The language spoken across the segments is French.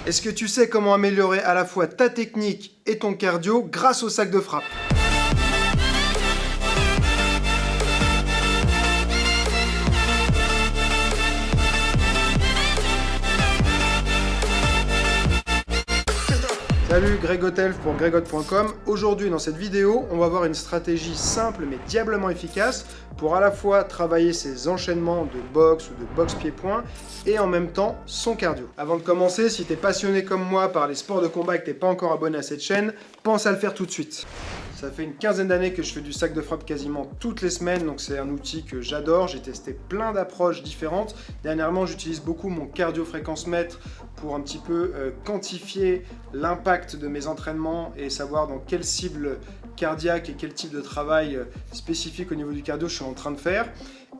Est-ce que tu sais comment améliorer à la fois ta technique et ton cardio grâce au sac de frappe? Salut, Greg Hotel pour gregotte.com. Aujourd'hui dans cette vidéo, on va voir une stratégie simple mais diablement efficace pour à la fois travailler ses enchaînements de boxe ou de boxe pied-point et en même temps son cardio. Avant de commencer, si tu es passionné comme moi par les sports de combat et que tu n'es pas encore abonné à cette chaîne, pense à le faire tout de suite. Ça fait une quinzaine d'années que je fais du sac de frappe quasiment toutes les semaines, donc c'est un outil que j'adore. J'ai testé plein d'approches différentes. Dernièrement, j'utilise beaucoup mon cardio fréquence mètre pour un petit peu quantifier l'impact de mes entraînements et savoir dans quelle cible cardiaque et quel type de travail spécifique au niveau du cardio je suis en train de faire.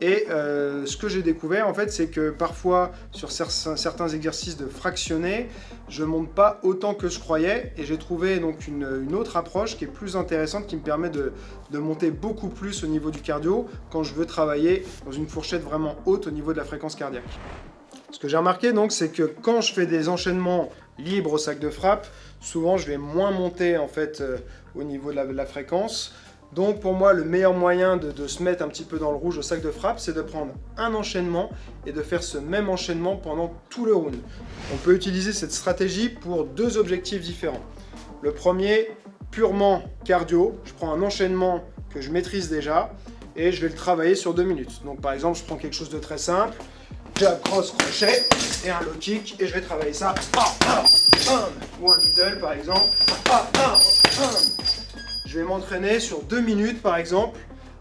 Et ce que j'ai découvert en fait, c'est que parfois sur certains exercices de fractionné, je ne monte pas autant que je croyais, et j'ai trouvé donc une autre approche qui est plus intéressante, qui me permet de monter beaucoup plus au niveau du cardio quand je veux travailler dans une fourchette vraiment haute au niveau de la fréquence cardiaque. Ce que j'ai remarqué donc, c'est que quand je fais des enchaînements libres au sac de frappe, souvent je vais moins monter en fait au niveau de la fréquence. Donc pour moi, le meilleur moyen de se mettre un petit peu dans le rouge au sac de frappe, c'est de prendre un enchaînement et de faire ce même enchaînement pendant tout le round. On peut utiliser cette stratégie pour deux objectifs différents. Le premier, purement cardio, je prends un enchaînement que je maîtrise déjà et je vais le travailler sur 2 minutes. Donc par exemple, je prends quelque chose de très simple, jab, cross, crochet et un low kick, et je vais travailler ça, ou un middle par exemple, Je vais m'entraîner sur 2 minutes par exemple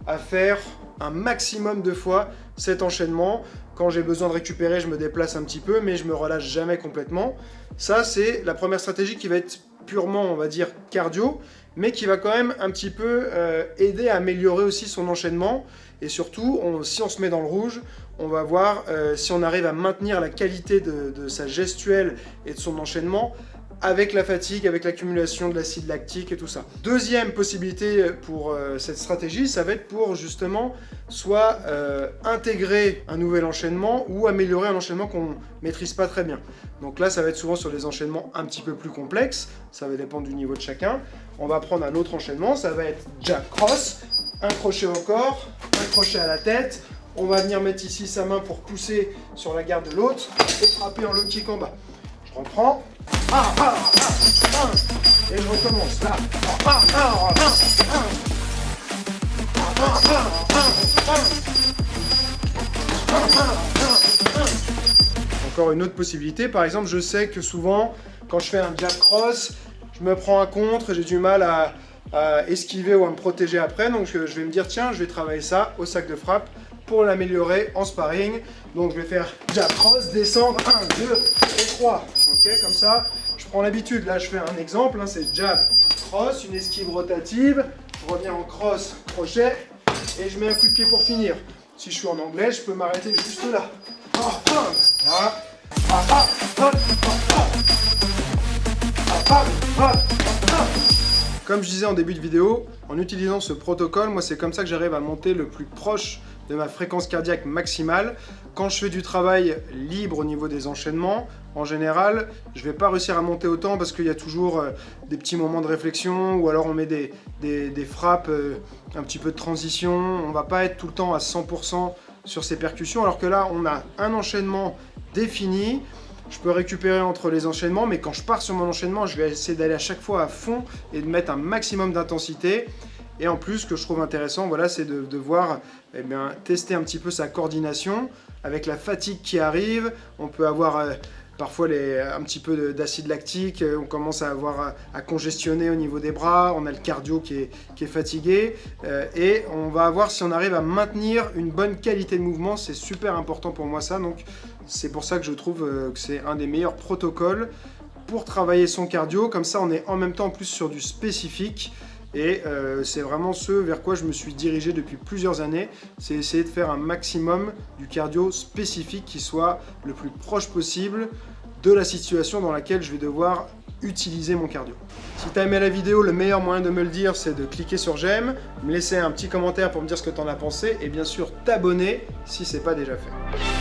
à faire un maximum de fois cet enchaînement. Quand j'ai besoin de récupérer, je me déplace un petit peu, mais je me relâche jamais complètement. Ça, c'est la première stratégie qui va être purement, on va dire, cardio, mais qui va quand même un petit peu aider à améliorer aussi son enchaînement. Et surtout, si on se met dans le rouge, on va voir si on arrive à maintenir la qualité de sa gestuelle et de son enchaînement avec la fatigue, avec l'accumulation de l'acide lactique et tout ça. Deuxième possibilité pour cette stratégie, ça va être pour justement soit intégrer un nouvel enchaînement ou améliorer un enchaînement qu'on ne maîtrise pas très bien. Donc là, ça va être souvent sur des enchaînements un petit peu plus complexes, ça va dépendre du niveau de chacun. On va prendre un autre enchaînement, ça va être jab cross, un crochet au corps, un crochet à la tête. On va venir mettre ici sa main pour pousser sur la garde de l'autre et frapper en low kick en bas. Je reprends. Et je recommence là. Encore une autre possibilité, par exemple, je sais que souvent, quand je fais un jab cross, je me prends un contre, j'ai du mal à esquiver ou à me protéger après, donc je vais me dire, tiens, je vais travailler ça au sac de frappe pour l'améliorer en sparring. Donc je vais faire jab cross, descendre, 1, 2 et 3. Ok, comme ça, je prends l'habitude. Là, je fais un exemple, c'est jab cross, une esquive rotative, je reviens en cross, crochet, et je mets un coup de pied pour finir. Si je suis en anglais, je peux m'arrêter juste là. Comme je disais en début de vidéo, en utilisant ce protocole, moi c'est comme ça que j'arrive à monter le plus proche de ma fréquence cardiaque maximale. Quand je fais du travail libre au niveau des enchaînements, en général, je ne vais pas réussir à monter autant parce qu'il y a toujours des petits moments de réflexion, ou alors on met des frappes, un petit peu de transition. On ne va pas être tout le temps à 100% sur ces percussions, alors que là, on a un enchaînement défini. Je peux récupérer entre les enchaînements, mais quand je pars sur mon enchaînement, je vais essayer d'aller à chaque fois à fond et de mettre un maximum d'intensité. Et en plus, ce que je trouve intéressant, voilà, c'est de voir, tester un petit peu sa coordination avec la fatigue qui arrive. On peut avoir parfois un petit peu d'acide lactique, on commence à congestionner au niveau des bras, on a le cardio qui est fatigué, et on va voir si on arrive à maintenir une bonne qualité de mouvement. C'est super important pour moi ça, donc c'est pour ça que je trouve que c'est un des meilleurs protocoles pour travailler son cardio. Comme ça, on est en même temps en plus sur du spécifique. Et c'est vraiment ce vers quoi je me suis dirigé depuis plusieurs années, c'est essayer de faire un maximum du cardio spécifique qui soit le plus proche possible de la situation dans laquelle je vais devoir utiliser mon cardio. Si tu as aimé la vidéo, le meilleur moyen de me le dire, c'est de cliquer sur j'aime, me laisser un petit commentaire pour me dire ce que tu en as pensé, et bien sûr t'abonner si ce n'est pas déjà fait.